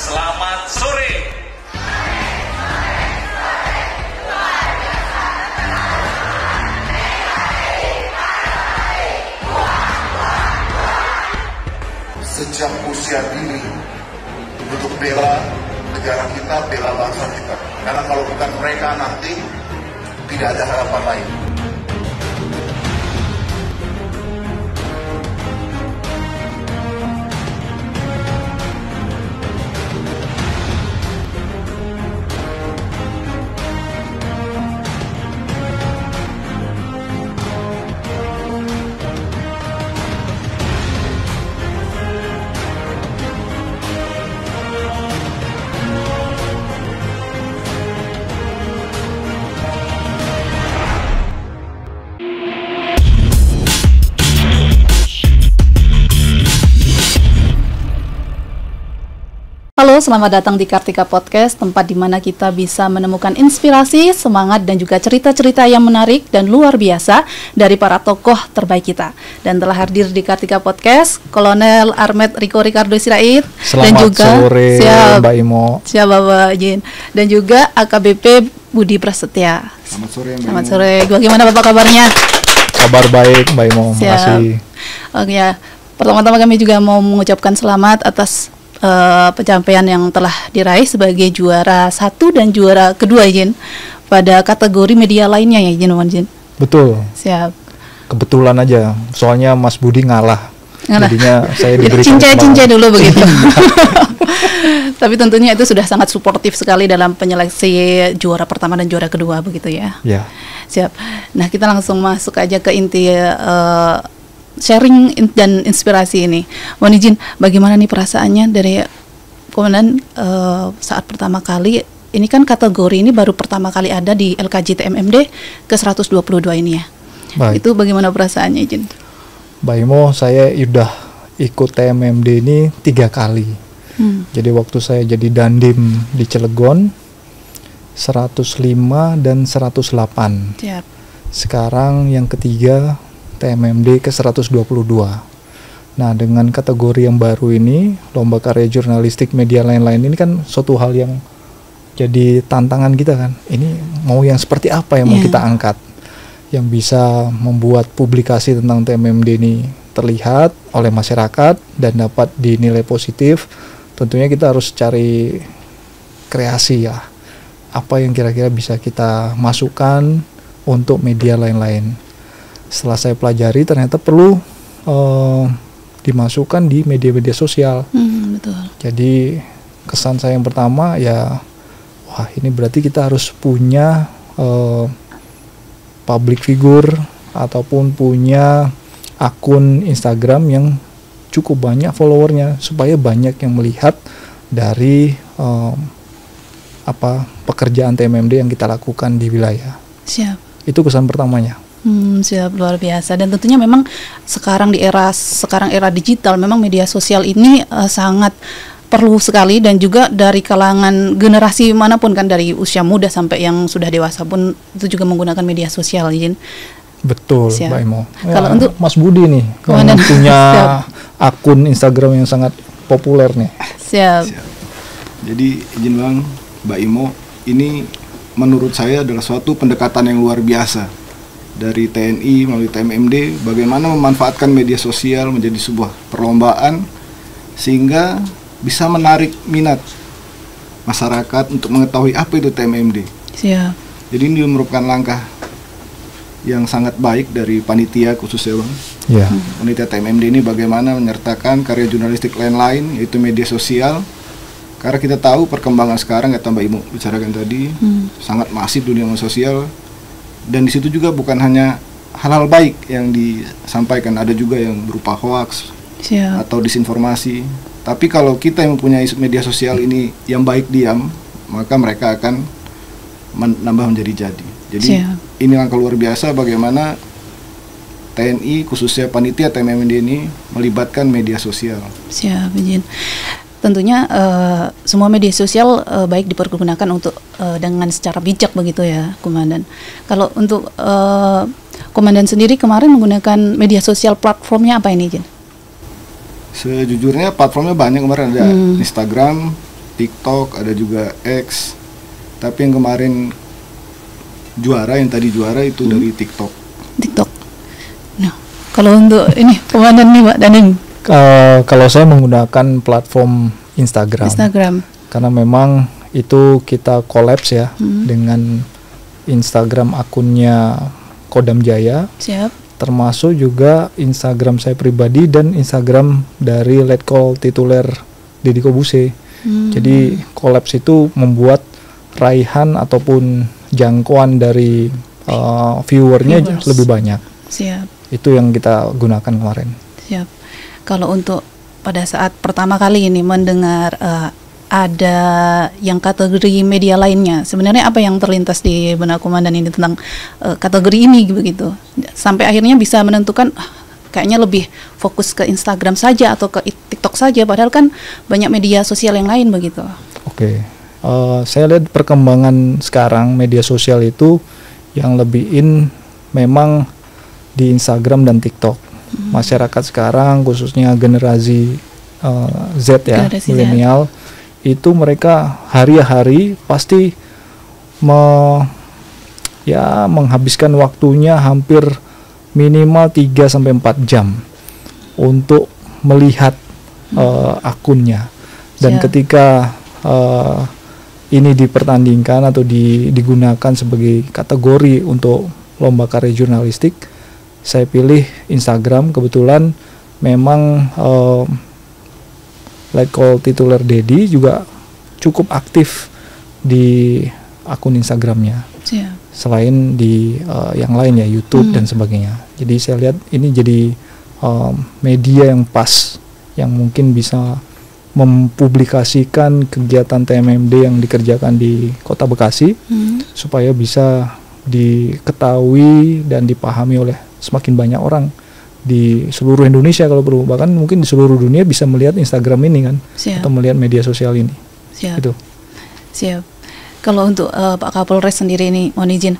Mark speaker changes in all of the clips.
Speaker 1: Selamat sore.
Speaker 2: Sejak usia dini untuk bela negara kita, bela bangsa kita. Karena kalau bukan mereka nanti tidak ada harapan lain.
Speaker 3: Halo, selamat datang di Kartika Podcast, tempat di mana kita bisa menemukan inspirasi, semangat, dan juga cerita-cerita yang menarik dan luar biasa dari para tokoh terbaik kita. Dan telah hadir di Kartika Podcast, Kolonel Armet Riko Ricardo Sirait.
Speaker 4: Selamat
Speaker 3: dan juga,
Speaker 4: sore, Mbak Imo.
Speaker 3: Siap, Bapak Jin. Dan juga AKBP Budi Prasetya.
Speaker 4: Selamat sore, Mbak
Speaker 3: Selamat
Speaker 4: Imo.
Speaker 3: sore. Bagaimana Bapak kabarnya?
Speaker 4: Kabar baik, Mbak Imo.
Speaker 3: Makasih. Oke ya. Pertama-tama kami juga mau mengucapkan selamat atas pencapaian yang telah diraih sebagai juara 1 dan juara kedua, Jin, pada kategori media lainnya ya, Jin.
Speaker 4: Betul.
Speaker 3: Siap.
Speaker 4: Kebetulan aja, soalnya Mas Budi ngalah. Jadinya saya diberikan
Speaker 3: cincai dulu begitu. Tapi tentunya itu sudah sangat suportif sekali dalam penyeleksi juara pertama dan juara kedua begitu ya.
Speaker 4: Ya.
Speaker 3: Siap. Nah, kita langsung masuk aja ke inti sharing dan inspirasi ini. Mohon izin, bagaimana nih perasaannya dari Komandan saat pertama kali, ini kan kategori ini baru pertama kali ada di LKJ TMMD ke 122 ini ya.
Speaker 4: Baik.
Speaker 3: Itu bagaimana perasaannya, Izin?
Speaker 4: Mbak Imo, saya udah ikut TMMD ini 3 kali. Jadi waktu saya jadi Dandim di Cilegon 105 dan 108.
Speaker 3: Siap.
Speaker 4: Sekarang yang ketiga TMMD ke 122. Nah, dengan kategori yang baru ini, lomba karya jurnalistik media lain-lain ini kan suatu hal yang jadi tantangan kita kan. Ini mau yang seperti apa yang mau kita angkat, yang bisa membuat publikasi tentang TMMD ini terlihat oleh masyarakat dan dapat dinilai positif. Tentunya kita harus cari kreasi ya. Apa yang kira-kira bisa kita masukkan untuk media lain-lain. Setelah saya pelajari, ternyata perlu dimasukkan di media-media sosial.
Speaker 3: Betul.
Speaker 4: Jadi kesan saya yang pertama ya, wah ini berarti kita harus punya public figure ataupun punya akun Instagram yang cukup banyak followernya supaya banyak yang melihat dari pekerjaan TMMD yang kita lakukan di wilayah.
Speaker 3: Siap.
Speaker 4: Itu kesan pertamanya.
Speaker 3: Siap, luar biasa. Dan tentunya memang sekarang era digital, memang media sosial ini sangat perlu sekali, dan juga dari kalangan generasi manapun kan, dari usia muda sampai yang sudah dewasa pun itu juga menggunakan media sosial, Izin.
Speaker 4: Betul,
Speaker 3: Siap.
Speaker 4: Mbak Imo. Ya,
Speaker 3: Kalau untuk
Speaker 4: Mas Budi nih, yang punya akun Instagram yang sangat populer nih.
Speaker 3: Siap.
Speaker 5: Jadi izin Bang, Mbak Imo, ini menurut saya adalah suatu pendekatan yang luar biasa dari TNI melalui TMMD, bagaimana memanfaatkan media sosial menjadi sebuah perlombaan sehingga bisa menarik minat masyarakat untuk mengetahui apa itu TMMD.
Speaker 3: Siap.
Speaker 5: Jadi ini merupakan langkah yang sangat baik dari panitia khususnya Bang.
Speaker 4: Ya.
Speaker 5: Panitia TMMD ini bagaimana menyertakan karya jurnalistik lain-lain, yaitu media sosial. Karena kita tahu perkembangan sekarang, kata Mbak Imo bicarakan tadi, sangat masif dunia sosial. Dan di situ juga bukan hanya hal-hal baik yang disampaikan, ada juga yang berupa hoax.
Speaker 3: Siap.
Speaker 5: Atau disinformasi. Tapi kalau kita yang mempunyai media sosial ini yang baik diam, maka mereka akan menambah menjadi jadi. Jadi ini langkah luar biasa bagaimana TNI khususnya panitia TMMD ini melibatkan media sosial.
Speaker 3: Siap, izin. Tentunya semua media sosial baik dipergunakan untuk dengan secara bijak begitu ya, Komandan. Kalau untuk Komandan sendiri kemarin menggunakan media sosial platformnya apa ini, Jin?
Speaker 5: Sejujurnya platformnya banyak, kemarin ada Instagram, TikTok, ada juga X. Tapi yang kemarin yang tadi juara itu dari TikTok.
Speaker 3: TikTok. Nah, kalau untuk ini komandan nih Pak Danim.
Speaker 4: Kalau saya menggunakan platform Instagram. Karena memang itu kita kolaps ya dengan Instagram akunnya Kodam Jaya.
Speaker 3: Siap.
Speaker 4: Termasuk juga Instagram saya pribadi dan Instagram dari Letkol Tituler Deddy Kobuse. Jadi kolaps itu membuat raihan ataupun jangkauan dari viewernya lebih banyak.
Speaker 3: Siap.
Speaker 4: Itu yang kita gunakan kemarin.
Speaker 3: Siap. Kalau untuk pada saat pertama kali ini mendengar ada yang kategori media lainnya, sebenarnya apa yang terlintas di benak komandan ini tentang kategori ini begitu, sampai akhirnya bisa menentukan kayaknya lebih fokus ke Instagram saja atau ke TikTok saja, padahal kan banyak media sosial yang lain begitu.
Speaker 4: Oke. Saya lihat perkembangan sekarang media sosial itu yang lebih in memang di Instagram dan TikTok. Masyarakat sekarang khususnya generasi Z ya, milenial, itu mereka hari-hari pasti menghabiskan waktunya hampir minimal 3-4 jam untuk melihat akunnya. Dan ketika ini dipertandingkan atau digunakan sebagai kategori untuk lomba karya jurnalistik, saya pilih Instagram. Kebetulan memang Letkol Tituler Deddy juga cukup aktif di akun Instagramnya. Selain di yang lain ya, YouTube dan sebagainya. Jadi saya lihat ini jadi media yang pas, yang mungkin bisa mempublikasikan kegiatan TMMD yang dikerjakan di Kota Bekasi supaya bisa diketahui dan dipahami oleh semakin banyak orang di seluruh Indonesia kalau perlu, bahkan mungkin di seluruh dunia bisa melihat Instagram ini kan.
Speaker 3: Siap.
Speaker 4: Atau melihat media sosial ini.
Speaker 3: Siap.
Speaker 4: Itu.
Speaker 3: Siap. Kalau untuk Pak Kapolres sendiri ini, mohon izin,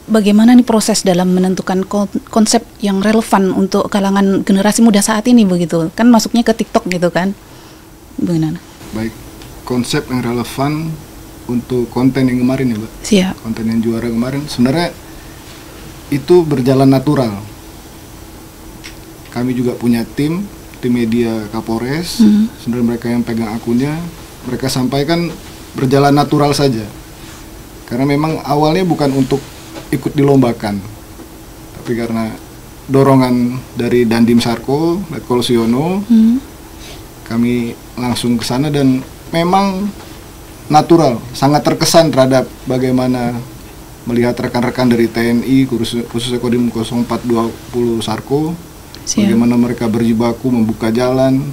Speaker 3: bagaimana nih proses dalam menentukan konsep yang relevan untuk kalangan generasi muda saat ini begitu? Kan masuknya ke TikTok gitu kan? Bagaimana?
Speaker 5: Baik, konsep yang relevan untuk konten yang kemarin ya Mbak.
Speaker 3: Siap.
Speaker 5: Konten yang juara kemarin sebenarnya itu berjalan natural. Kami juga punya tim media Kapolres. Sebenarnya mereka yang pegang akunnya, mereka sampaikan berjalan natural saja. Karena memang awalnya bukan untuk ikut dilombakan, tapi karena dorongan dari Dandim Sarko, Letkol Siono, kami langsung ke sana dan memang natural, sangat terkesan terhadap bagaimana melihat rekan-rekan dari TNI, khususnya Kodim 0420 Sarko, bagaimana mereka berjibaku membuka jalan,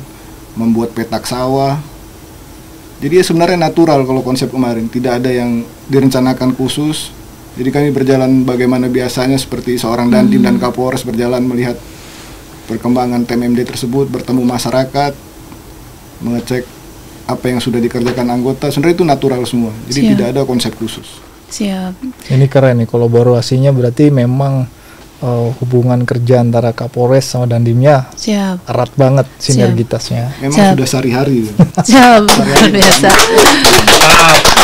Speaker 5: membuat petak sawah. Jadi ya sebenarnya natural kalau konsep kemarin, tidak ada yang direncanakan khusus. Jadi kami berjalan bagaimana biasanya seperti seorang Dandim dan Kapolres berjalan melihat perkembangan TMMD tersebut, bertemu masyarakat, mengecek apa yang sudah dikerjakan anggota. Sebenarnya itu natural semua, jadi tidak ada konsep khusus.
Speaker 3: Siap.
Speaker 4: Ini keren nih kolaborasinya, berarti memang hubungan kerja antara Kapolres sama Dandimnya erat banget sinergitasnya.
Speaker 5: Memang sudah sehari-hari.
Speaker 3: Siap, luar biasa.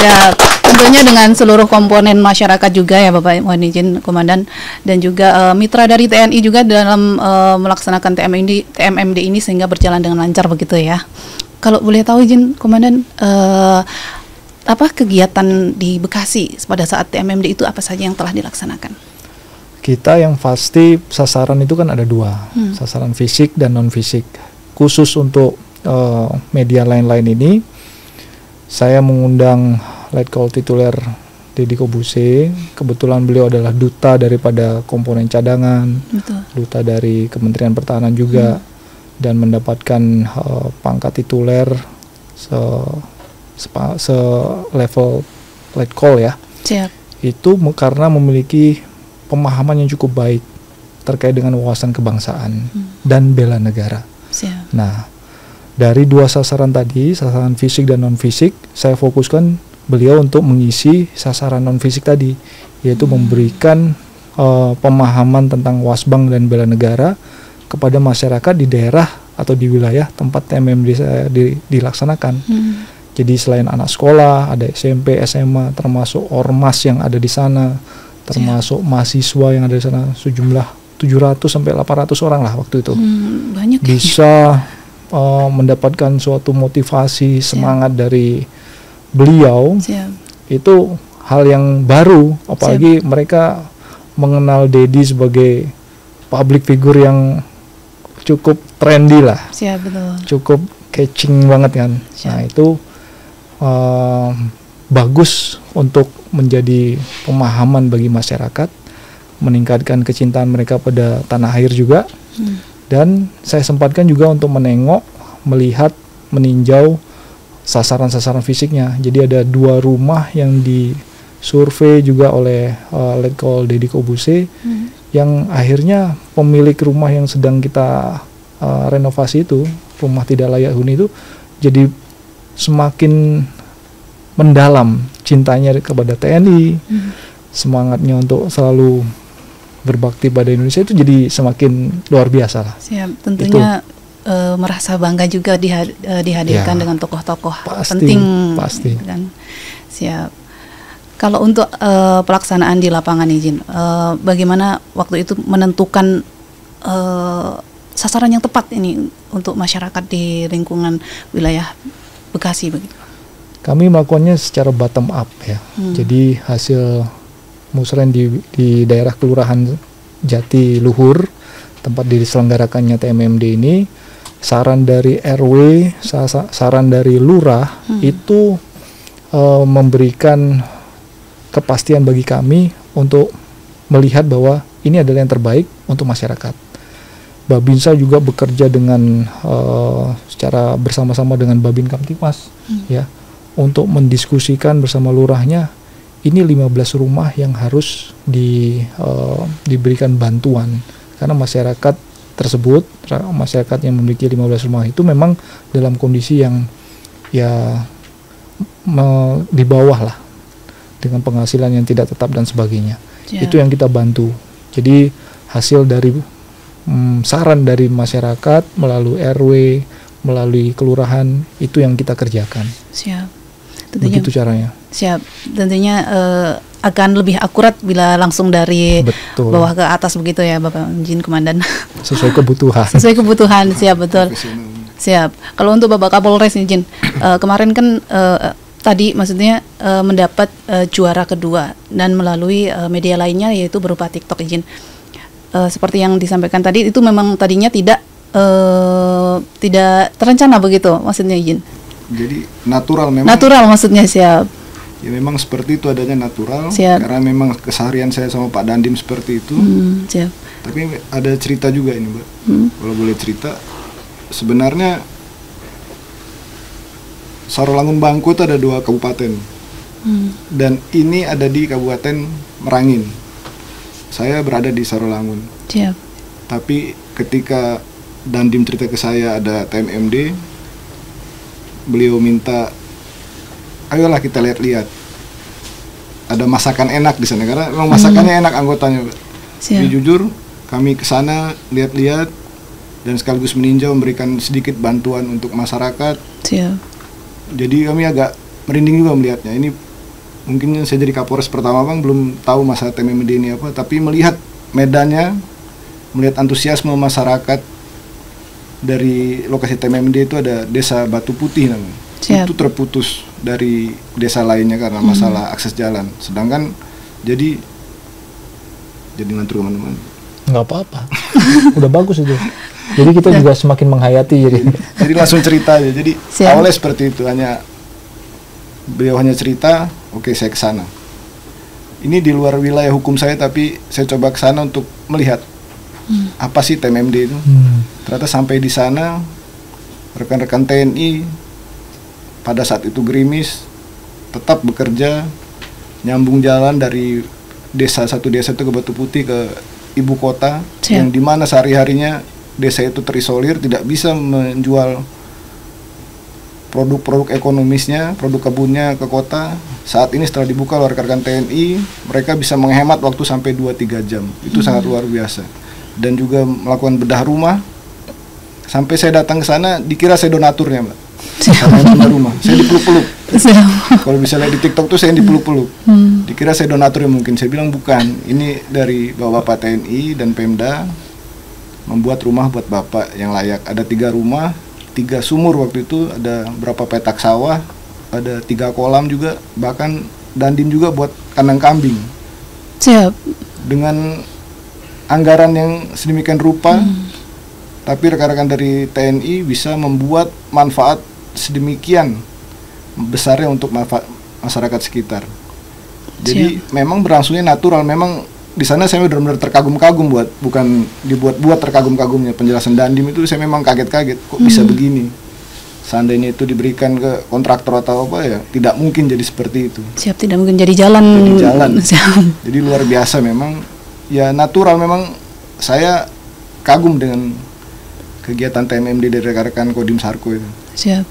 Speaker 3: Ya, tentunya dengan seluruh komponen masyarakat juga ya Bapak, mohon izin Komandan, dan juga mitra dari TNI juga dalam melaksanakan TMMD ini sehingga berjalan dengan lancar begitu ya. Kalau boleh tahu izin Komandan, apa kegiatan di Bekasi pada saat TMMD itu apa saja yang telah dilaksanakan?
Speaker 4: Kita yang pasti sasaran itu kan ada dua, sasaran fisik dan non fisik. Khusus untuk media lain-lain ini, saya mengundang Letkol Tituler Deddy Kobuse. Kebetulan beliau adalah duta daripada komponen cadangan, duta dari Kementerian Pertahanan juga, dan mendapatkan pangkat tituler se-level Letkol ya. Itu karena memiliki pemahaman yang cukup baik terkait dengan wawasan kebangsaan dan bela negara. Nah, dari dua sasaran tadi, sasaran fisik dan non fisik, saya fokuskan beliau untuk mengisi sasaran non fisik tadi, yaitu memberikan pemahaman tentang wasbang dan bela negara kepada masyarakat di daerah atau di wilayah tempat TMMD saya dilaksanakan. Jadi selain anak sekolah, ada SMP, SMA, termasuk ormas yang ada di sana, termasuk mahasiswa yang ada di sana, sejumlah 700 sampai 800 orang lah waktu itu.
Speaker 3: Banyak
Speaker 4: bisa mendapatkan suatu motivasi, semangat dari beliau. Itu hal yang baru, apalagi mereka mengenal Dedi sebagai public figure yang cukup trendy lah.
Speaker 3: Betul.
Speaker 4: Cukup catching banget kan. Nah, itu bagus untuk menjadi pemahaman bagi masyarakat, meningkatkan kecintaan mereka pada tanah air juga. Dan saya sempatkan juga untuk menengok, melihat, meninjau sasaran-sasaran fisiknya. Jadi ada 2 rumah yang disurvei juga oleh Letkol Deddy Kobuse, yang akhirnya pemilik rumah yang sedang kita renovasi itu, rumah tidak layak huni itu, jadi semakin mendalam cintanya kepada TNI, semangatnya untuk selalu berbakti pada Indonesia itu jadi semakin luar biasa lah.
Speaker 3: Tentunya merasa bangga juga dihadirkan dengan tokoh-tokoh penting.
Speaker 4: Pasti.
Speaker 3: Kan? Kalau untuk pelaksanaan di lapangan izin, bagaimana waktu itu menentukan sasaran yang tepat ini untuk masyarakat di lingkungan wilayah Bekasi begitu?
Speaker 4: Kami melakukannya secara bottom up ya. Jadi hasil musren di daerah Kelurahan Jati Luhur, tempat diselenggarakannya TMMD ini, saran dari RW, saran dari lurah itu memberikan kepastian bagi kami untuk melihat bahwa ini adalah yang terbaik untuk masyarakat. Babinsa juga bekerja dengan secara bersama-sama dengan Babin Kamtipmas ya, untuk mendiskusikan bersama lurahnya, ini 15 rumah yang harus diberikan bantuan, karena masyarakat tersebut, masyarakat yang memiliki 15 rumah itu memang dalam kondisi yang ya di bawah lah, dengan penghasilan yang tidak tetap dan sebagainya. Itu yang kita bantu. Jadi hasil dari saran dari masyarakat melalui RW, melalui kelurahan, itu yang kita kerjakan.
Speaker 3: Tentunya,
Speaker 4: begitu caranya.
Speaker 3: Tentunya akan lebih akurat bila langsung dari bawah ke atas begitu ya, Bapak Izin Komandan.
Speaker 4: Sesuai kebutuhan.
Speaker 3: Sesuai kebutuhan, betul. Kalau untuk Bapak Kapolres izin, kemarin kan tadi maksudnya mendapat juara kedua, dan melalui media lainnya yaitu berupa TikTok izin. Seperti yang disampaikan tadi, itu memang tadinya tidak terencana begitu, maksudnya izin.
Speaker 5: Jadi natural memang.
Speaker 3: Natural maksudnya
Speaker 5: Ya memang seperti itu adanya natural. Karena memang keseharian saya sama Pak Dandim seperti itu. Tapi ada cerita juga ini, Mbak. Kalau boleh cerita, sebenarnya Sarolangun Bangku itu ada 2 kabupaten. Dan ini ada di Kabupaten Merangin. Saya berada di Sarolangun. Tapi ketika Dandim cerita ke saya ada TMMD, beliau minta, ayolah kita lihat-lihat. Ada masakan enak di sana, karena memang masakannya enak anggotanya. Jadi jujur, kami ke sana lihat-lihat dan sekaligus meninjau, memberikan sedikit bantuan untuk masyarakat. Jadi kami agak merinding juga melihatnya. Ini mungkin saya jadi Kapolres pertama Bang, belum tahu masalah TMMD ini apa, tapi melihat medannya, melihat antusiasme masyarakat. Dari lokasi TMMD itu ada desa Batu Putih namanya. Itu terputus dari desa lainnya karena masalah akses jalan. Sedangkan jadi ngantur kemana-mana.
Speaker 4: Nggak apa-apa. Udah bagus itu. Jadi kita juga semakin menghayati
Speaker 5: jadi langsung cerita aja. Jadi awalnya seperti itu, beliau hanya cerita, oke, saya ke sana. Ini di luar wilayah hukum saya, tapi saya coba ke sana untuk melihat apa sih TMMD itu. Ternyata sampai di sana rekan-rekan TNI pada saat itu gerimis, tetap bekerja, nyambung jalan dari satu desa itu ke Batu Putih ke ibu kota, yang dimana sehari-harinya desa itu terisolir, tidak bisa menjual produk-produk ekonomisnya, produk kebunnya ke kota. Saat ini setelah dibuka oleh rekan-rekan TNI, mereka bisa menghemat waktu sampai 2-3 jam. Itu sangat luar biasa. Dan juga melakukan bedah rumah. Sampai saya datang ke sana, dikira saya donaturnya, Mbak. Saya yang punya rumah, saya dipeluk-peluk.
Speaker 3: Siap.
Speaker 5: Kalau bisa lihat di TikTok tuh saya dipeluk-peluk. Dikira saya donatur yang mungkin, saya bilang bukan. Ini dari Bapak TNI dan Pemda membuat rumah buat Bapak yang layak. Ada 3 rumah, 3 sumur waktu itu, ada berapa petak sawah, ada 3 kolam juga, bahkan Dandim juga buat kandang kambing.
Speaker 3: Siap.
Speaker 5: Dengan anggaran yang sedemikian rupa, tapi rekan-rekan dari TNI bisa membuat manfaat sedemikian besarnya untuk masyarakat sekitar. Jadi memang berlangsungnya natural. Memang di sana saya benar-benar terkagum-kagum, bukan dibuat-buat terkagum-kagumnya. Penjelasan Dandim itu saya memang kaget-kaget, kok bisa begini. Seandainya itu diberikan ke kontraktor atau apa ya, tidak mungkin jadi seperti itu.
Speaker 3: Siap, tidak mungkin jadi jalan. Siap.
Speaker 5: Jadi luar biasa memang, ya natural. Memang saya kagum dengan kegiatan TMMD dari rekan-rekan Kodim Sarko itu.
Speaker 3: Siap.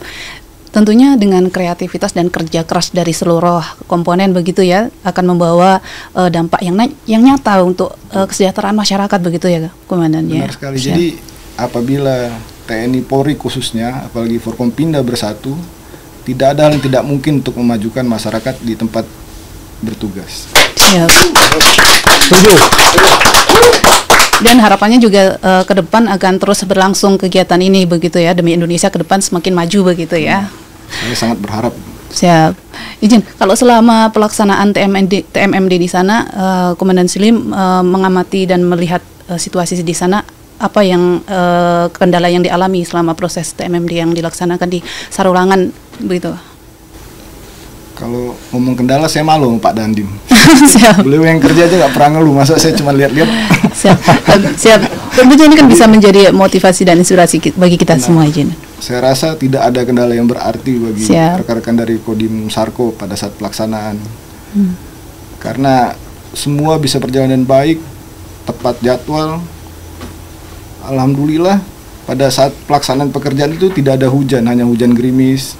Speaker 3: Tentunya dengan kreativitas dan kerja keras dari seluruh komponen begitu ya, akan membawa dampak yang nyata untuk kesejahteraan masyarakat begitu ya, Komandan.
Speaker 5: Benar sekali. Siap. Jadi apabila TNI Polri khususnya, apalagi Forkompinda bersatu, tidak ada hal yang tidak mungkin untuk memajukan masyarakat di tempat bertugas.
Speaker 3: Siap.
Speaker 4: Setuju.
Speaker 3: Dan harapannya juga ke depan akan terus berlangsung kegiatan ini begitu ya, demi Indonesia ke depan semakin maju begitu ya.
Speaker 5: Saya sangat berharap.
Speaker 3: Siap. Izin, kalau selama pelaksanaan TMMD di sana, Komandan Slim mengamati dan melihat situasi di sana, apa yang kendala yang dialami selama proses TMMD yang dilaksanakan di Sarulangan begitu?
Speaker 5: Kalau ngomong kendala saya malu sama Pak Dandim.
Speaker 3: Siap.
Speaker 5: Beliau yang kerja aja nggak pernah ngeluh, masa saya cuma lihat-lihat.
Speaker 3: Siap. Siap. Tentunya ini kan bisa menjadi motivasi dan inspirasi bagi kita semua, izin.
Speaker 5: Saya rasa tidak ada kendala yang berarti bagi rekan-rekan dari Kodim Sarko pada saat pelaksanaan. Karena semua bisa berjalan dengan baik, tepat jadwal. Alhamdulillah pada saat pelaksanaan pekerjaan itu tidak ada hujan, hanya hujan gerimis.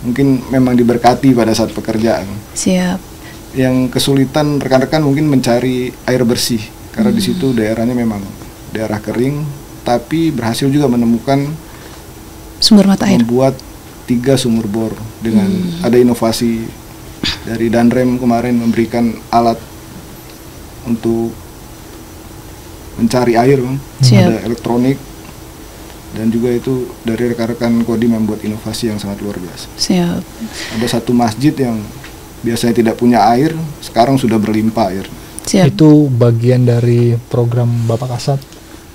Speaker 5: Mungkin memang diberkati pada saat pekerjaan.
Speaker 3: Siap.
Speaker 5: Yang kesulitan rekan-rekan mungkin mencari air bersih, karena di situ daerahnya memang daerah kering, tapi berhasil juga menemukan
Speaker 3: sumber mata air.
Speaker 5: Membuat 3 sumur bor dengan ada inovasi dari Danrem kemarin memberikan alat untuk mencari air, ada elektronik. Dan juga itu dari rekan-rekan Kodim membuat inovasi yang sangat luar biasa.
Speaker 3: Siap.
Speaker 5: Ada satu masjid yang biasanya tidak punya air, sekarang sudah berlimpah air.
Speaker 3: Siap.
Speaker 4: Itu bagian dari program Bapak Kasat.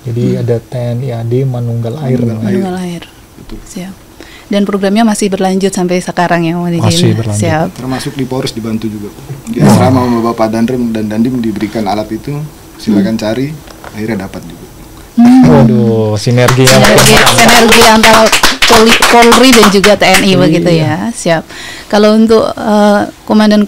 Speaker 4: Jadi ada TNI AD Manunggal Air.
Speaker 3: Manunggal Air.
Speaker 5: Betul.
Speaker 3: Siap. Dan programnya masih berlanjut sampai sekarang ya,
Speaker 4: masih berlanjut.
Speaker 3: Siap.
Speaker 5: Termasuk di Polres dibantu juga. Di asrama sama Bapak Danrem dan Dandim diberikan alat itu, silakan cari, akhirnya dapat juga.
Speaker 4: Waduh, sinergi
Speaker 3: antara Polri dan juga TNI begitu ya. Siap. Kalau untuk komandan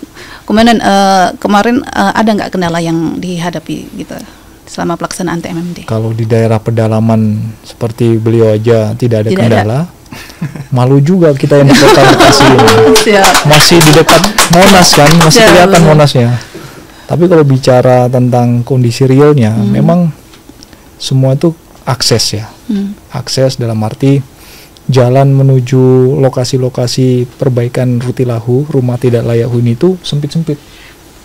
Speaker 3: kemarin ada nggak kendala yang dihadapi gitu selama pelaksanaan TMMD?
Speaker 4: Kalau di daerah pedalaman seperti beliau aja tidak ada kendala. Malu juga kita yang di kota Bekasi ini. Masih di dekat Monas kan, masih kelihatan Monasnya. Tapi kalau bicara tentang kondisi realnya, memang semua itu akses ya. Akses dalam arti jalan menuju lokasi-lokasi perbaikan Rutilahu, rumah tidak layak huni itu sempit-sempit,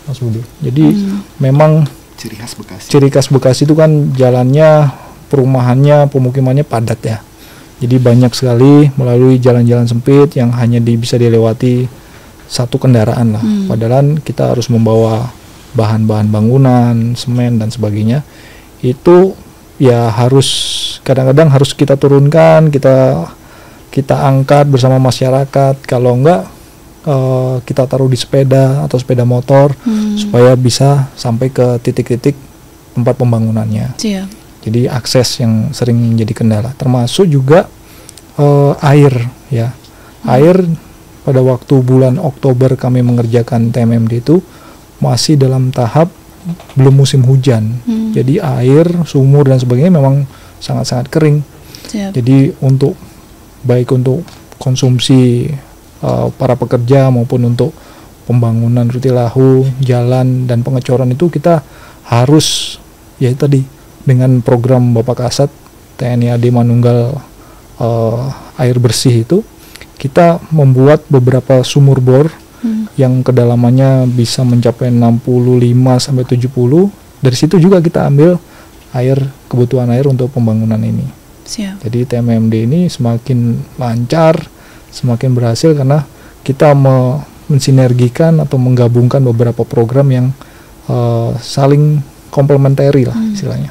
Speaker 4: Mas Budi. Jadi memang ciri khas Bekasi itu kan jalannya, perumahannya, pemukimannya padat ya. Jadi banyak sekali melalui jalan-jalan sempit yang hanya bisa dilewati satu kendaraan lah. Padahal kita harus membawa bahan-bahan bangunan, semen dan sebagainya. Itu ya harus kadang-kadang harus kita turunkan, kita angkat bersama masyarakat. Kalau enggak kita taruh di sepeda atau sepeda motor supaya bisa sampai ke titik-titik tempat pembangunannya. Jadi akses yang sering menjadi kendala, termasuk juga air ya. Air pada waktu bulan Oktober kami mengerjakan TMMD itu masih dalam tahap belum musim hujan. Jadi air, sumur dan sebagainya memang sangat-sangat kering. Jadi baik untuk konsumsi para pekerja maupun untuk pembangunan Rutilahu, jalan dan pengecoran itu kita harus ya tadi dengan program Bapak Kasat TNI AD Manunggal air bersih itu kita membuat beberapa sumur bor yang kedalamannya bisa mencapai 65 sampai 70. Dari situ juga kita ambil kebutuhan air untuk pembangunan ini.
Speaker 3: Siap.
Speaker 4: Jadi TMMD ini semakin lancar, semakin berhasil karena kita mensinergikan atau menggabungkan beberapa program yang saling komplementari lah istilahnya.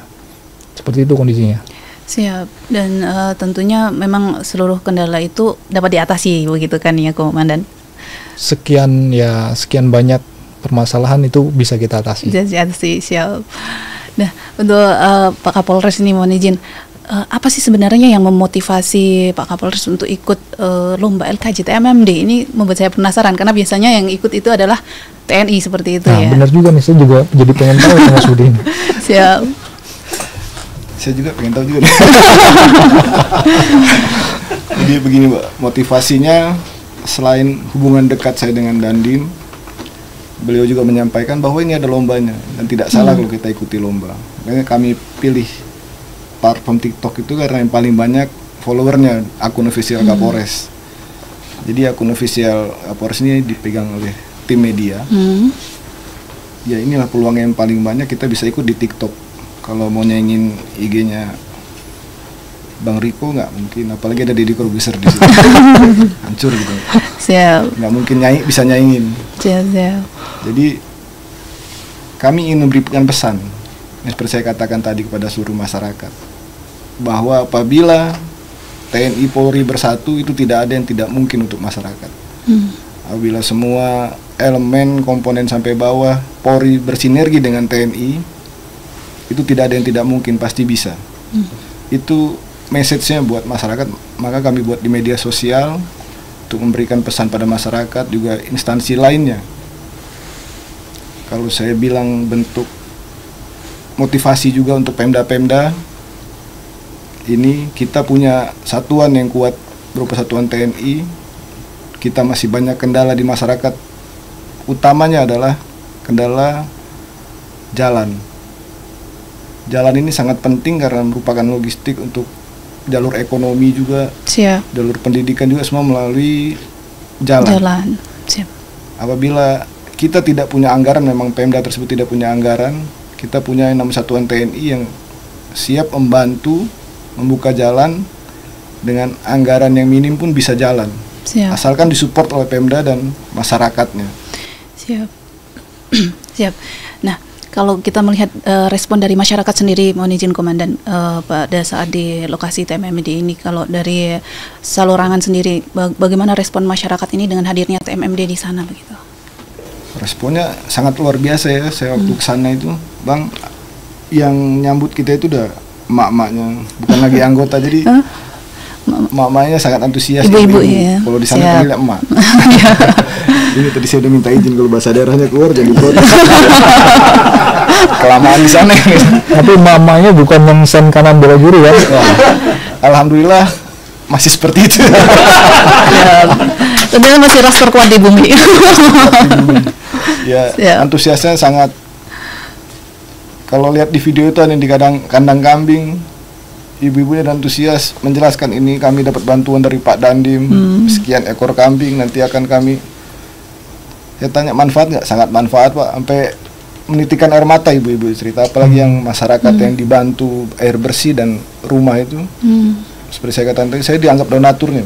Speaker 4: Seperti itu kondisinya.
Speaker 3: Siap. Dan tentunya memang seluruh kendala itu dapat diatasi begitu kan ya Komandan?
Speaker 4: Sekian banyak permasalahan itu bisa kita atasi.
Speaker 3: Bisa diatasi, siap. Nah, untuk Pak Kapolres ini mohon izin, apa sih sebenarnya yang memotivasi Pak Kapolres untuk ikut lomba LKJ TMMD ini? Membuat saya penasaran karena biasanya yang ikut itu adalah TNI seperti itu ya.
Speaker 4: Benar juga nih, saya juga jadi pengen tahu Mas Udin.
Speaker 3: Siap.
Speaker 5: Saya juga pengen tahu juga. Jadi begini Mbak, motivasinya selain hubungan dekat saya dengan Dandim, beliau juga menyampaikan bahwa ini ada lombanya dan tidak salah kalau kita ikuti lomba. Makanya kami pilih platform TikTok itu karena yang paling banyak followernya akun official Kapolres. Jadi akun official Kapolres ini dipegang oleh tim media. Ya inilah peluang yang paling banyak, kita bisa ikut di TikTok. Kalau mau nyaingin IG-nya Bang Riko nggak mungkin, apalagi ada Deddy Corbuzier di situ. Hancur gitu.
Speaker 3: Siap.
Speaker 5: Nggak mungkin bisa nyaingin.
Speaker 3: Siap.
Speaker 5: Jadi kami ingin memberikan pesan yang seperti saya katakan tadi kepada seluruh masyarakat, bahwa apabila TNI Polri bersatu itu tidak ada yang tidak mungkin untuk masyarakat. Apabila semua elemen komponen sampai bawah Polri bersinergi dengan TNI, itu tidak ada yang tidak mungkin, pasti bisa. Itu message-nya buat masyarakat. Maka kami buat di media sosial untuk memberikan pesan pada masyarakat, juga instansi lainnya. Kalau saya bilang bentuk motivasi juga untuk Pemda-Pemda, ini kita punya satuan yang kuat berupa satuan TNI. Kita masih banyak kendala di masyarakat. Utamanya adalah kendala jalan. Jalan ini sangat penting karena merupakan logistik untuk jalur ekonomi juga.
Speaker 3: Siap.
Speaker 5: Jalur pendidikan juga, semua melalui jalan.
Speaker 3: Siap.
Speaker 5: Apabila kita tidak punya anggaran, memang Pemda tersebut tidak punya anggaran, kita punya 6 satuan TNI yang siap membantu membuka jalan dengan anggaran yang minim pun bisa jalan.
Speaker 3: Siap.
Speaker 5: Asalkan disupport oleh Pemda dan masyarakatnya.
Speaker 3: Siap. Siap. Nah, kalau kita melihat respon dari masyarakat sendiri, mohon izin Komandan, pada saat di lokasi TMMD ini, kalau dari Salurangan sendiri, bagaimana respon masyarakat ini dengan hadirnya TMMD di sana begitu?
Speaker 5: Responnya sangat luar biasa ya. Saya waktu kesana itu, Bang, yang nyambut kita itu udah emak-emaknya, bukan lagi anggota, jadi emak-emaknya sangat antusias.
Speaker 3: Ibu-ibu ya.
Speaker 5: Kalau di sana panggilnya emak. Ini tadi saya udah minta izin kalau bahasa daerahnya keluar jadi protes. Kelamaan di sana.
Speaker 4: Tapi mamanya bukan yang sen kanan bela kiri ya.
Speaker 5: Alhamdulillah masih seperti itu.
Speaker 3: Tentunya masih ras terkuat di bumi.
Speaker 5: Ya, antusiasnya sangat. Kalau lihat di video itu ada yang di kandang kambing, ibu-ibunya antusias menjelaskan, ini kami dapat bantuan dari Pak Dandim, sekian ekor kambing, nanti akan kami. Saya tanya manfaat nggak? Sangat manfaat Pak, sampai menitikan air mata ibu-ibu cerita, apalagi yang masyarakat yang dibantu air bersih dan rumah itu. Seperti saya katakan tadi, saya dianggap donaturnya.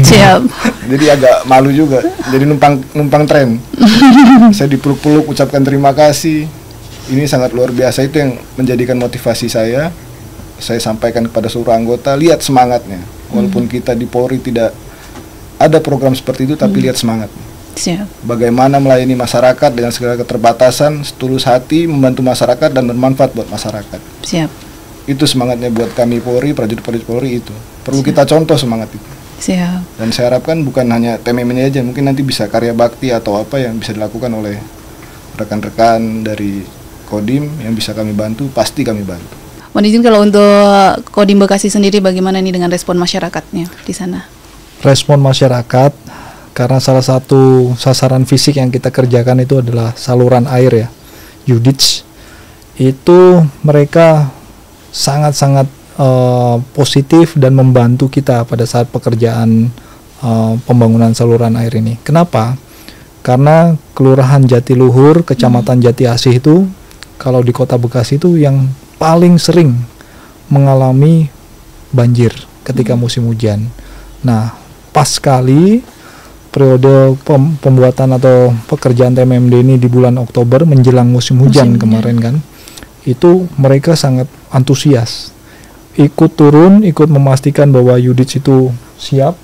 Speaker 3: Siap.
Speaker 5: Jadi agak malu juga, jadi numpang tren. Saya dipeluk-peluk, ucapkan terima kasih. Ini sangat luar biasa, itu yang menjadikan motivasi saya. Saya sampaikan kepada seluruh anggota, lihat semangatnya. Walaupun kita di Polri tidak ada program seperti itu, tapi lihat semangatnya.
Speaker 3: Siap.
Speaker 5: Bagaimana melayani masyarakat dengan segala keterbatasan, setulus hati membantu masyarakat dan bermanfaat buat masyarakat.
Speaker 3: Siap.
Speaker 5: Itu semangatnya buat kami Polri, prajurit-prajurit Polri itu. Perlu kita contoh semangat itu.
Speaker 3: Siap. Dan
Speaker 5: saya harapkan bukan hanya TMM aja, mungkin nanti bisa karya bakti atau apa yang bisa dilakukan oleh rekan-rekan dari Kodim yang bisa kami bantu, pasti kami bantu.
Speaker 3: Mohon izin kalau untuk Kodim Bekasi sendiri bagaimana nih dengan respon masyarakatnya di sana?
Speaker 4: Respon masyarakat, karena salah satu sasaran fisik yang kita kerjakan itu adalah saluran air ya, Yudits. Itu mereka sangat-sangat positif dan membantu kita pada saat pekerjaan pembangunan saluran air ini. Kenapa? Karena Kelurahan Jatiluhur, Kecamatan Jati Asih itu kalau di Kota Bekasi itu yang paling sering mengalami banjir ketika musim hujan. Nah, pas sekali periode pembuatan atau pekerjaan TMMD ini di bulan Oktober menjelang musim hujan kemarin kan, itu mereka sangat antusias, ikut turun, ikut memastikan bahwa units itu siap,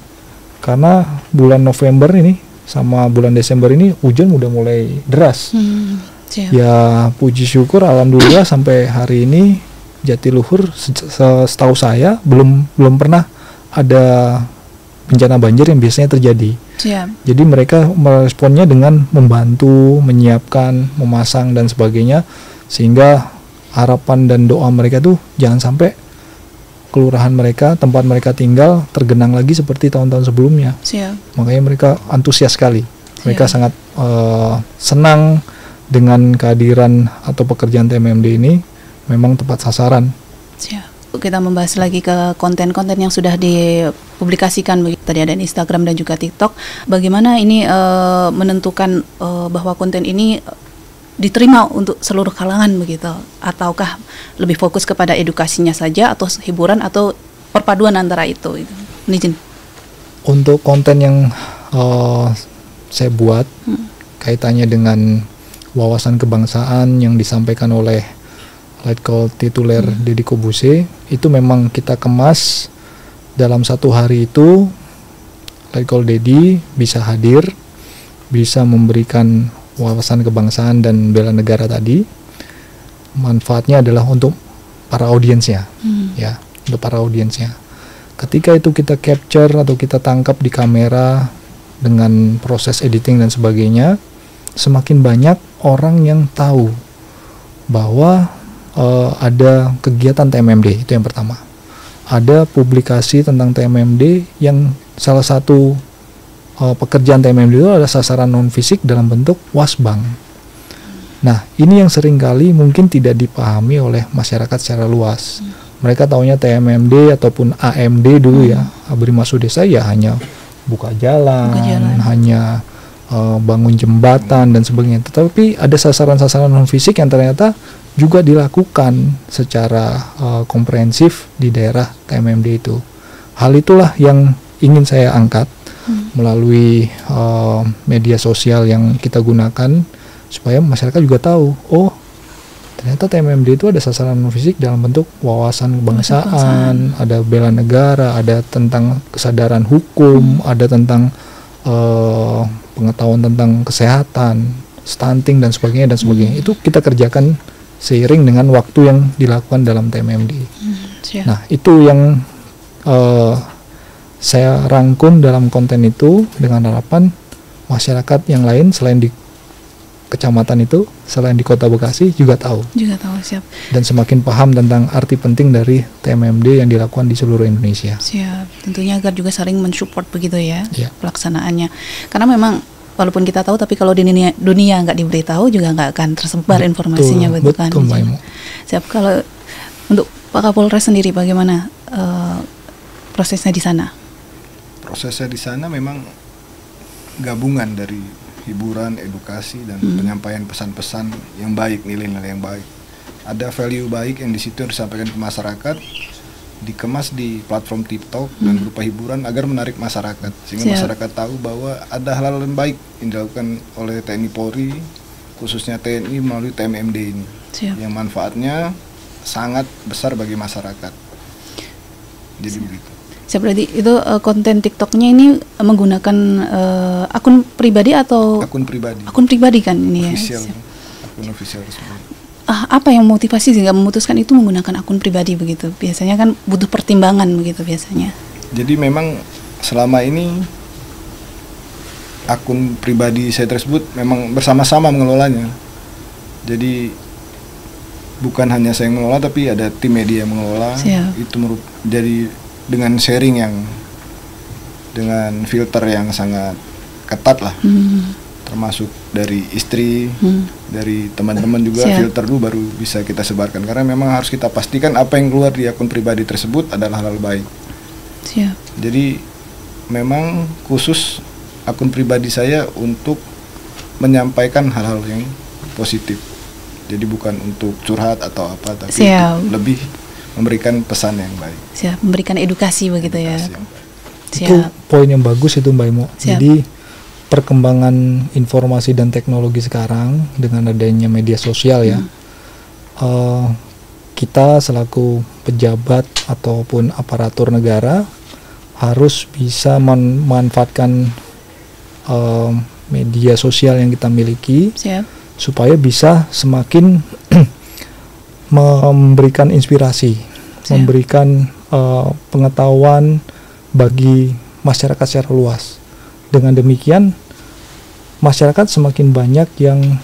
Speaker 4: karena bulan November ini sama bulan Desember ini hujan udah mulai deras. Ya puji syukur alhamdulillah sampai hari ini Jatiluhur setahu saya belum pernah ada bencana banjir yang biasanya terjadi. Jadi mereka meresponnya dengan membantu, menyiapkan, memasang dan sebagainya, sehingga harapan dan doa mereka tuh jangan sampai kelurahan mereka, tempat mereka tinggal tergenang lagi seperti tahun-tahun sebelumnya. Makanya mereka antusias sekali. Mereka sangat senang dengan kehadiran atau pekerjaan TMMD ini, memang tepat sasaran.
Speaker 3: Kita membahas lagi ke konten-konten yang sudah dipublikasikan, tadi ada Instagram dan juga TikTok. Bagaimana ini menentukan bahwa konten ini diterima untuk seluruh kalangan begitu, ataukah lebih fokus kepada edukasinya saja atau hiburan atau perpaduan antara itu? Nijin.
Speaker 4: Untuk konten yang saya buat kaitannya dengan wawasan kebangsaan yang disampaikan oleh Letkol Tituler Deddy Kobuse, itu memang kita kemas dalam satu hari itu. Letkol Deddy bisa hadir, bisa memberikan wawasan kebangsaan dan bela negara tadi. Manfaatnya adalah untuk para audiensnya, ya, untuk para audiensnya. Ketika itu kita capture atau kita tangkap di kamera dengan proses editing dan sebagainya, semakin banyak orang yang tahu bahwa ada kegiatan TMMD. Itu yang pertama. Ada publikasi tentang TMMD yang salah satu pekerjaan TMMD itu ada sasaran non fisik dalam bentuk wasbang. Nah, ini yang seringkali mungkin tidak dipahami oleh masyarakat secara luas. Mereka taunya TMMD ataupun AMD dulu ya, Abri Masuk Desa ya hanya buka jalan. Hanya bangun jembatan dan sebagainya. Tetapi ada sasaran-sasaran non fisik yang ternyata juga dilakukan secara komprehensif di daerah TMMD itu. Hal itulah yang ingin saya angkat melalui media sosial yang kita gunakan, supaya masyarakat juga tahu, oh ternyata TMMD itu ada sasaran non fisik dalam bentuk wawasan kebangsaan, ada bela negara, ada tentang kesadaran hukum, ada tentang pengetahuan tentang kesehatan, stunting dan sebagainya dan sebagainya. Itu kita kerjakan seiring dengan waktu yang dilakukan dalam TMMD. Nah, itu yang saya rangkum dalam konten itu dengan harapan masyarakat yang lain selain di kecamatan itu, selain di Kota Bekasi juga tahu.
Speaker 3: Siap.
Speaker 4: Dan semakin paham tentang arti penting dari TMMD yang dilakukan di seluruh Indonesia.
Speaker 3: Siap. Tentunya agar juga saling mensupport begitu ya, pelaksanaannya. Karena memang walaupun kita tahu, tapi kalau di dunia nggak diberitahu juga nggak akan tersebar informasinya, betul kan? Siap. Kalau untuk Pak Kapolres sendiri bagaimana prosesnya di sana?
Speaker 5: Prosesnya di sana memang gabungan dari hiburan, edukasi, dan penyampaian pesan-pesan yang baik, nilai-nilai yang baik. Ada value baik yang di situ disampaikan ke masyarakat, dikemas di platform TikTok dan berupa hiburan agar menarik masyarakat, sehingga masyarakat tahu bahwa ada hal-hal yang baik yang dilakukan oleh TNI Polri, khususnya TNI melalui TMMD ini, yang manfaatnya sangat besar bagi masyarakat. Jadi begitu.
Speaker 3: Berarti itu konten TikToknya ini menggunakan akun pribadi atau
Speaker 5: akun pribadi? Akun
Speaker 3: pribadi kan ini
Speaker 5: official, ya. Akun official resmi.
Speaker 3: Apa yang motivasi sehingga memutuskan itu menggunakan akun pribadi begitu? Biasanya kan butuh pertimbangan begitu biasanya.
Speaker 5: Jadi memang selama ini akun pribadi saya tersebut memang bersama-sama mengelolanya. Jadi bukan hanya saya yang mengelola, tapi ada tim media yang mengelola. Itu jadi dengan sharing yang dengan filter yang sangat ketat lah. Termasuk dari istri, dari teman-teman juga. Filter dulu baru bisa kita sebarkan, karena memang harus kita pastikan apa yang keluar di akun pribadi tersebut adalah hal baik. Jadi memang khusus akun pribadi saya untuk menyampaikan hal-hal yang positif. Jadi bukan untuk curhat atau apa, tapi lebih memberikan pesan yang baik.
Speaker 3: Siap, memberikan edukasi begitu ya.
Speaker 4: Itu poin yang bagus itu Mbak Imo. Jadi perkembangan informasi dan teknologi sekarang dengan adanya media sosial ya, kita selaku pejabat ataupun aparatur negara harus bisa memanfaatkan media sosial yang kita miliki supaya bisa semakin memberikan inspirasi, memberikan pengetahuan bagi masyarakat secara luas. Dengan demikian masyarakat semakin banyak yang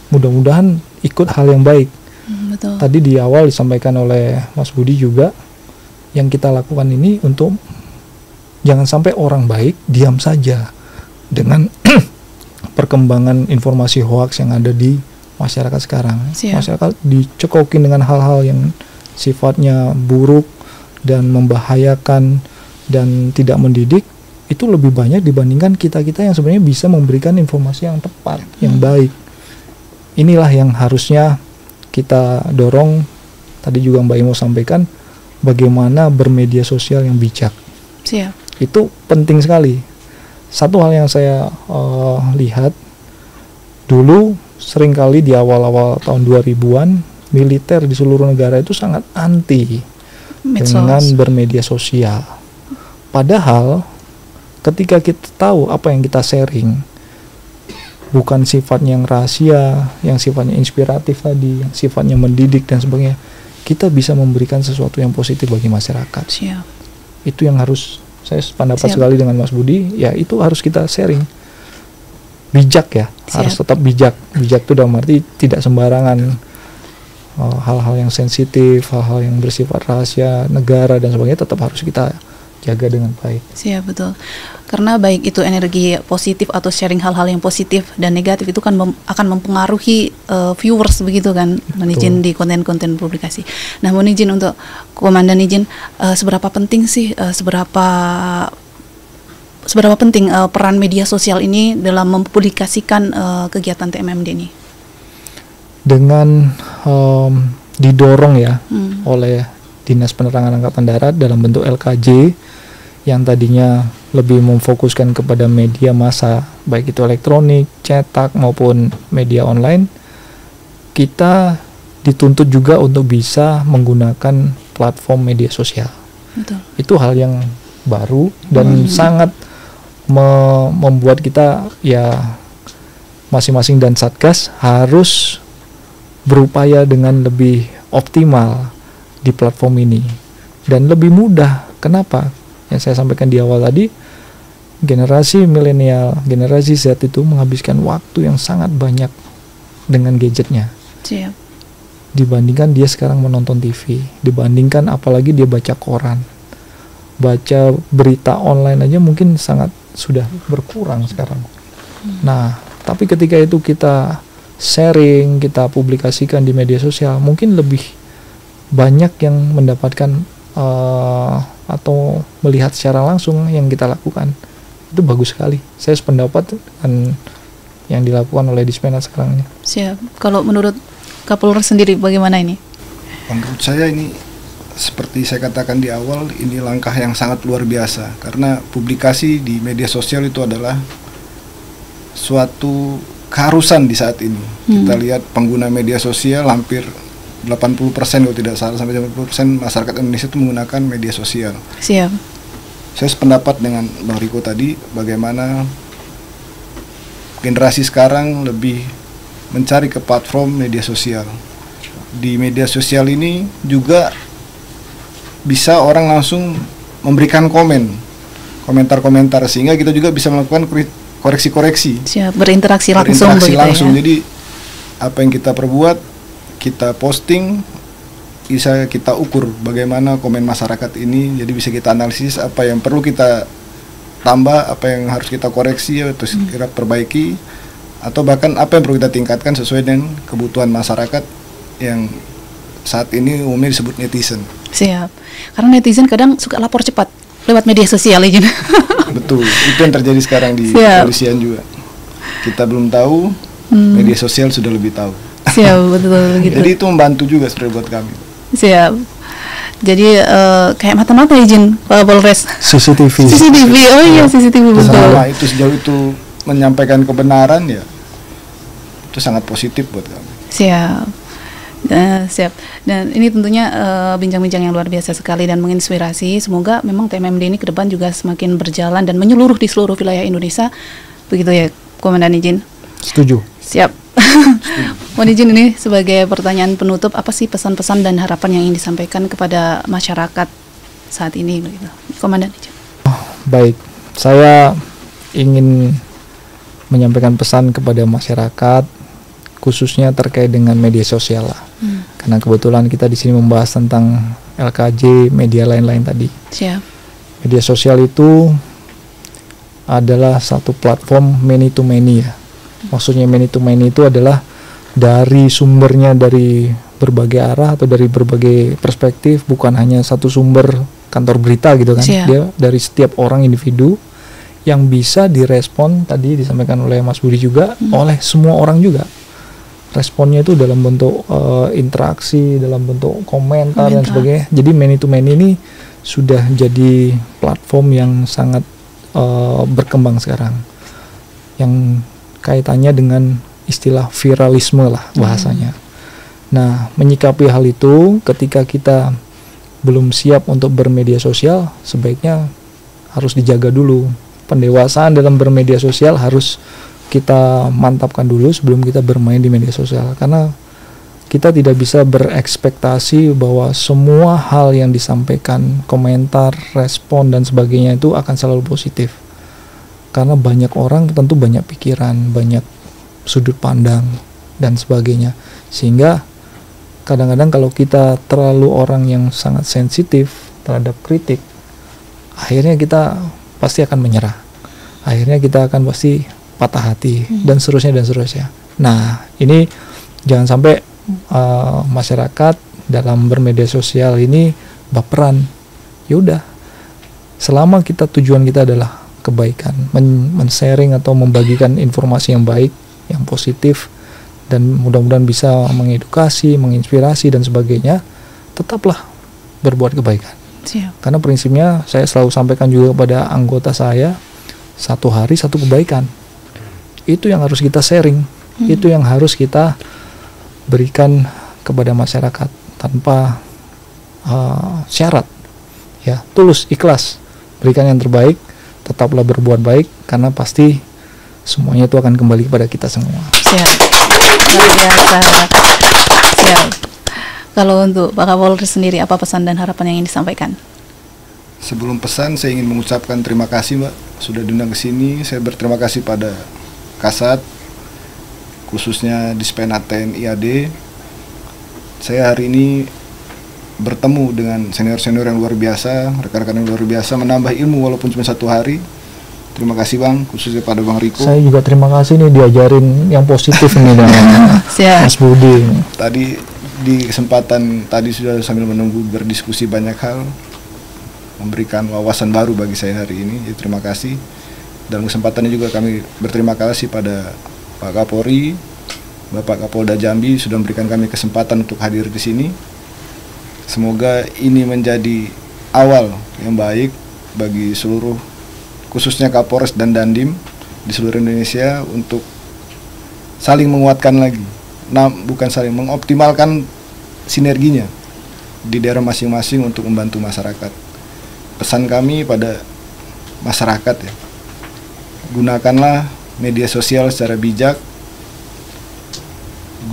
Speaker 4: mudah-mudahan ikut hal yang baik.
Speaker 3: Betul.
Speaker 4: Tadi di awal disampaikan oleh Mas Budi juga, yang kita lakukan ini untuk jangan sampai orang baik diam saja dengan perkembangan informasi hoaks yang ada di masyarakat sekarang. Masyarakat dicekokin dengan hal-hal yang sifatnya buruk dan membahayakan dan tidak mendidik, itu lebih banyak dibandingkan kita-kita yang sebenarnya bisa memberikan informasi yang tepat, yang baik. Inilah yang harusnya kita dorong. Tadi juga Mbak Imo sampaikan bagaimana bermedia sosial yang bijak. Itu penting sekali. Satu hal yang saya lihat dulu seringkali di awal-awal tahun 2000-an, militer di seluruh negara itu sangat anti dengan bermedia sosial. Padahal ketika kita tahu apa yang kita sharing bukan sifatnya yang rahasia, yang sifatnya inspiratif tadi, yang sifatnya mendidik dan sebagainya, kita bisa memberikan sesuatu yang positif bagi masyarakat. Itu yang harus saya sependapat sekali dengan Mas Budi, ya itu harus kita sharing. Bijak ya, harus tetap bijak. Bijak itu dalam arti tidak sembarangan hal-hal yang sensitif, hal-hal yang bersifat rahasia negara dan sebagainya tetap harus kita jaga dengan baik.
Speaker 3: Betul. Karena baik itu energi positif atau sharing hal-hal yang positif dan negatif itu kan akan mempengaruhi viewers begitu kan, izin di konten-konten publikasi. Nah, mohon izin untuk Komandan izin, seberapa penting sih seberapa penting peran media sosial ini dalam mempublikasikan kegiatan TMMD ini? Dengan
Speaker 4: didorong ya oleh Dinas Penerangan Angkatan Darat dalam bentuk LKJ yang tadinya lebih memfokuskan kepada media massa, baik itu elektronik, cetak maupun media online, kita dituntut juga untuk bisa menggunakan platform media sosial.
Speaker 3: Betul.
Speaker 4: Itu hal yang baru dan sangat membuat kita ya masing-masing dan Satgas harus berupaya dengan lebih optimal di platform ini dan lebih mudah. Kenapa? Yang saya sampaikan di awal tadi, generasi milenial, generasi Z itu menghabiskan waktu yang sangat banyak dengan gadgetnya. Dibandingkan dia sekarang menonton TV, dibandingkan apalagi dia baca koran, baca berita online aja mungkin sangat sudah berkurang sekarang. Nah, tapi ketika itu kita sharing, kita publikasikan di media sosial, mungkin lebih banyak yang mendapatkan atau melihat secara langsung yang kita lakukan. Itu bagus sekali. Saya sependapat dengan yang dilakukan oleh Dispenat sekarang ini.
Speaker 3: Kalau menurut Kapolres sendiri bagaimana ini?
Speaker 5: Menurut saya ini seperti saya katakan di awal, ini langkah yang sangat luar biasa karena publikasi di media sosial itu adalah suatu keharusan di saat ini. Kita lihat pengguna media sosial hampir 80% kalau tidak salah, sampai 80% masyarakat Indonesia itu menggunakan media sosial. Saya sependapat dengan Bang Riko tadi, bagaimana generasi sekarang lebih mencari ke platform media sosial. Di media sosial ini juga bisa orang langsung memberikan komentar-komentar sehingga kita juga bisa melakukan koreksi-koreksi.
Speaker 3: Berinteraksi langsung.
Speaker 5: Jadi apa yang kita perbuat, kita posting, bisa kita ukur bagaimana komen masyarakat ini, jadi bisa kita analisis apa yang perlu kita tambah, apa yang harus kita koreksi atau kita perbaiki, atau bahkan apa yang perlu kita tingkatkan sesuai dengan kebutuhan masyarakat yang saat ini umumnya disebut netizen.
Speaker 3: Karena netizen kadang suka lapor cepat, lewat media sosial izin.
Speaker 5: Betul, itu yang terjadi sekarang di
Speaker 3: Siap.
Speaker 5: kepolisian juga. Kita belum tahu, media sosial sudah lebih tahu.
Speaker 3: Siap, betul gitu.
Speaker 5: Jadi itu membantu juga sebenarnya buat kami.
Speaker 3: Siap. Jadi kayak mata-mata izin Pak Polres.
Speaker 4: CCTV.
Speaker 3: CCTV, oh iya CCTV betul.
Speaker 5: Selama itu sejauh itu menyampaikan kebenaran ya, itu sangat positif buat kami.
Speaker 3: Siap. Siap. Dan ini tentunya bincang-bincang yang luar biasa sekali dan menginspirasi. Semoga memang TMMD ini ke depan juga semakin berjalan dan menyeluruh di seluruh wilayah Indonesia. Begitu ya, Komandan izin.
Speaker 4: Setuju.
Speaker 3: Siap. Mohon izin ini sebagai pertanyaan penutup, apa sih pesan-pesan dan harapan yang ingin disampaikan kepada masyarakat saat ini begitu. Komandan izin.
Speaker 4: Baik, saya ingin menyampaikan pesan kepada masyarakat khususnya terkait dengan media sosial lah. Karena kebetulan kita di sini membahas tentang LKJ, media lain-lain tadi.
Speaker 3: Siap.
Speaker 4: Media sosial itu adalah satu platform many to many ya. Maksudnya many to many itu adalah dari sumbernya dari berbagai arah atau dari berbagai perspektif, bukan hanya satu sumber kantor berita gitu kan.
Speaker 3: Siap.
Speaker 4: Dia dari setiap orang individu yang bisa direspon, tadi disampaikan oleh Mas Budi juga, oleh semua orang juga. Responnya itu dalam bentuk interaksi, dalam bentuk komentar dan sebagainya. Jadi many to many ini sudah jadi platform yang sangat berkembang sekarang, yang kaitannya dengan istilah viralisme lah bahasanya. Nah, menyikapi hal itu, ketika kita belum siap untuk bermedia sosial, sebaiknya harus dijaga dulu. Pendewasaan dalam bermedia sosial harus kita mantapkan dulu sebelum kita bermain di media sosial, karena kita tidak bisa berekspektasi bahwa semua hal yang disampaikan, komentar, respon dan sebagainya itu akan selalu positif, karena banyak orang tentu banyak pikiran, banyak sudut pandang dan sebagainya, sehingga kadang-kadang kalau kita terlalu orang yang sangat sensitif terhadap kritik, akhirnya kita pasti akan menyerah, akhirnya kita akan pasti patah hati dan seterusnya. Nah, ini jangan sampai masyarakat dalam bermedia sosial ini baperan. Ya udah, selama tujuan kita adalah kebaikan, men-sharing atau membagikan informasi yang baik, yang positif, dan mudah-mudahan bisa mengedukasi, menginspirasi dan sebagainya, tetaplah berbuat kebaikan.
Speaker 3: Siap.
Speaker 4: Karena prinsipnya saya selalu sampaikan juga kepada anggota saya, satu hari satu kebaikan. Itu yang harus kita sharing, itu yang harus kita berikan kepada masyarakat tanpa syarat, ya, tulus, ikhlas, berikan yang terbaik, tetaplah berbuat baik, karena pasti semuanya itu akan kembali kepada kita semua.
Speaker 3: Siap. Luar biasa. Siap. Kalau untuk Pak Kapolres sendiri, apa pesan dan harapan yang ingin disampaikan?
Speaker 5: Sebelum pesan, saya ingin mengucapkan terima kasih Mbak sudah diundang ke sini. Saya berterima kasih pada Kasat, khususnya Dispenat TNI AD. Saya hari ini bertemu dengan senior-senior yang luar biasa, rekan-rekan yang luar biasa, menambah ilmu walaupun cuma satu hari. Terima kasih Bang, khususnya pada Bang Riko.
Speaker 4: Saya juga terima kasih nih diajarin yang positif nih dengan Mas Budi.
Speaker 5: Tadi di kesempatan tadi sudah sambil menunggu berdiskusi banyak hal, memberikan wawasan baru bagi saya hari ini. Jadi terima kasih. Dalam kesempatannya juga kami berterima kasih pada Pak Kapolri, Bapak Kapolda Jambi sudah memberikan kami kesempatan untuk hadir di sini. Semoga ini menjadi awal yang baik bagi seluruh, khususnya Kapolres dan Dandim di seluruh Indonesia, untuk saling menguatkan lagi, bukan saling mengoptimalkan sinerginya di daerah masing-masing untuk membantu masyarakat. Pesan kami pada masyarakat ya, gunakanlah media sosial secara bijak,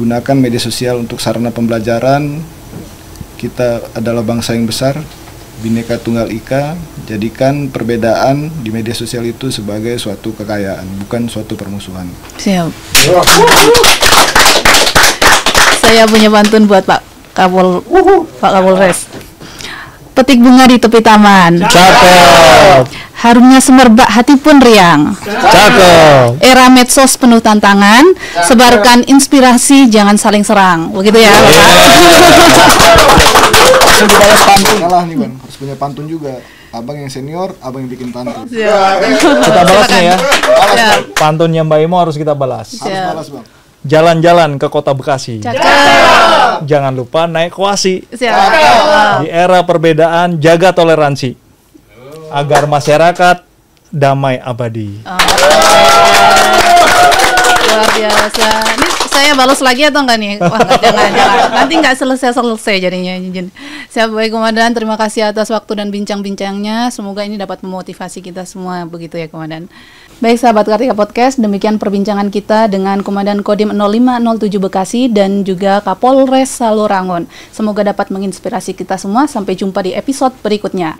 Speaker 5: gunakan media sosial untuk sarana pembelajaran. Kita adalah bangsa yang besar, Bhinneka Tunggal Ika. Jadikan perbedaan di media sosial itu sebagai suatu kekayaan, bukan suatu permusuhan.
Speaker 3: Siap. Saya punya pantun buat Pak Kapolres. Petik bunga di tepi taman.
Speaker 4: Cakep.
Speaker 3: Harumnya semerbak, hati pun riang.
Speaker 4: Cakep.
Speaker 3: Era medsos penuh tantangan, sebarkan inspirasi, jangan saling serang. Begitu ya, Bapak.
Speaker 5: Saya pantun kalah nih Bang. punya pantun juga. Abang yang senior, abang yang bikin pantun.
Speaker 4: Kita balas nih ya.
Speaker 3: Siap.
Speaker 4: Pantunnya Mbak Imo harus kita balas.
Speaker 5: Harus balas, Bang.
Speaker 4: Jalan-jalan ke kota Bekasi.
Speaker 3: Cakep.
Speaker 4: Jangan lupa naik kuasi.
Speaker 3: Siap.
Speaker 4: Di era perbedaan, jaga toleransi. Agar masyarakat damai abadi.
Speaker 3: Luar biasa. Ini saya balas lagi atau enggak nih? Wah, jangan. Nanti nggak selesai jadinya. Siap, baik Komandan. Terima kasih atas waktu dan bincang-bincangnya. Semoga ini dapat memotivasi kita semua, begitu ya Komandan. Baik sahabat Kartika Podcast, demikian perbincangan kita dengan Komandan Kodim 0507 Bekasi dan juga Kapolres Salurangon. Semoga dapat menginspirasi kita semua. Sampai jumpa di episode berikutnya.